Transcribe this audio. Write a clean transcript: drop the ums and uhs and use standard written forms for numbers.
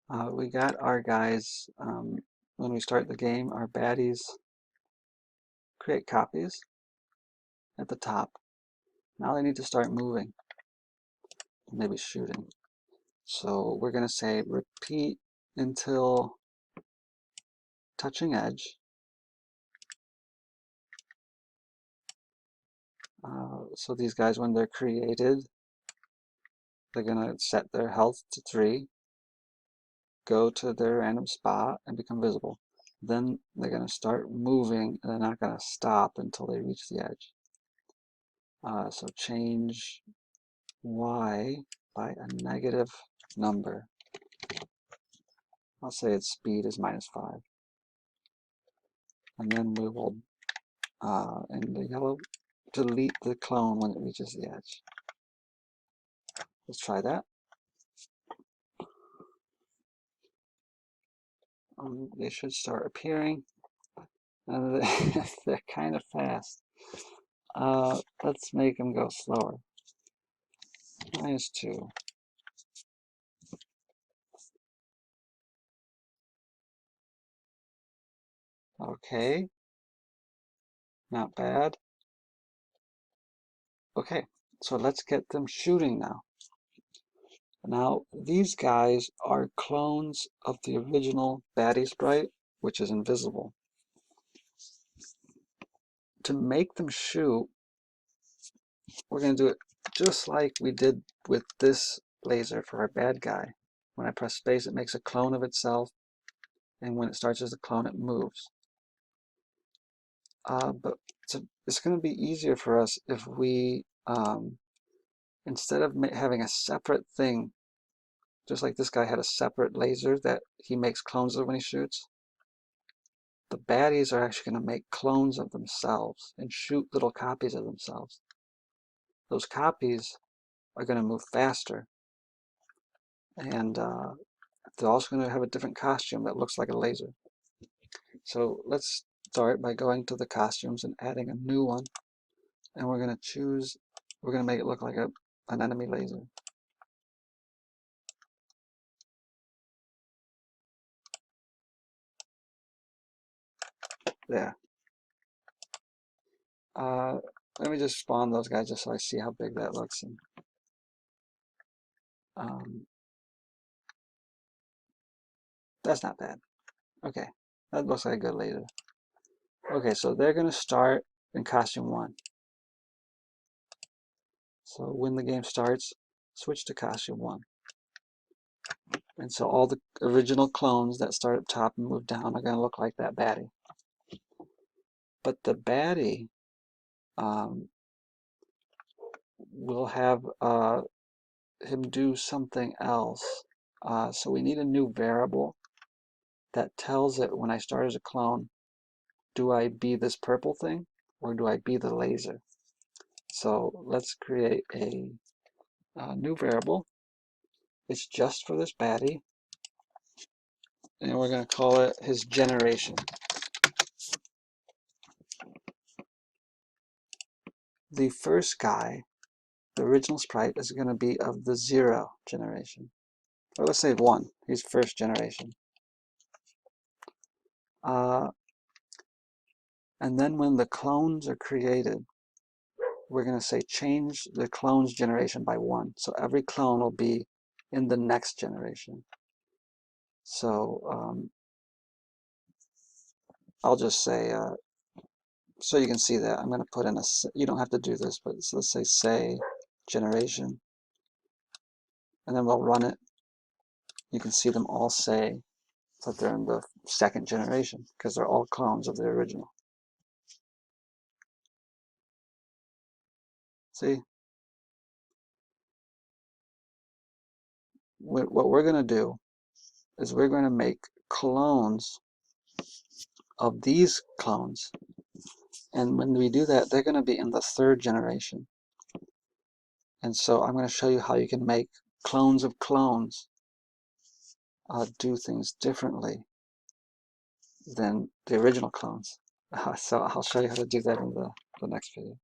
We got our guys, when we start the game, our baddies create copies at the top. Now they need to start moving, maybe shooting. So we're going to say repeat until touching edge. So these guys, when they're created, they're going to set their health to 3, go to their random spot, and become visible. Then they're going to start moving, and they're not going to stop until they reach the edge. So change y by a negative number. I'll say its speed is -5. And then we will, in the yellow, delete the clone when it reaches the edge. Let's try that. They should start appearing. They're kind of fast. Let's make them go slower. -2. Okay. Not bad. Okay, so let's get them shooting now. Now, these guys are clones of the original baddie sprite, which is invisible. To make them shoot, we're going to do it just like we did with this laser for our bad guy. When I press space, it makes a clone of itself, and when it starts as a clone, it moves. But it's going to be easier for us if we, instead of having a separate thing, just like this guy had a separate laser that he makes clones of when he shoots, the baddies are actually going to make clones of themselves and shoot little copies of themselves. Those copies are going to move faster, and they're also going to have a different costume that looks like a laser. So let's start by going to the costumes and adding a new one, and we're going to make it look like an enemy laser. There. Let me just spawn those guys just so I see how big that looks. And, that's not bad. Okay, that looks like a good laser. Okay, so they're going to start in costume 1. So when the game starts, switch to costume 1. And so all the original clones that start up top and move down are going to look like that baddie. But the baddie will have him do something else. So we need a new variable that tells it when I start as a clone, do I be this purple thing or do I be the laser? So let's create a new variable. It's just for this baddie, and we're going to call it his generation. The first guy, the original sprite, is going to be of the 0 generation. Or let's say 1. He's first generation. And then when the clones are created, we're going to say change the clone's generation by 1. So every clone will be in the next generation. So I'll just say, so you can see that, I'm going to put in you don't have to do this, but so let's say generation. And then we'll run it. You can see them all say that they're in the 2nd generation because they're all clones of the original. See? What we're going to do is we're going to make clones of these clones. And when we do that, they're going to be in the 3rd generation. And so I'm going to show you how you can make clones of clones do things differently than the original clones. So I'll show you how to do that in the next video.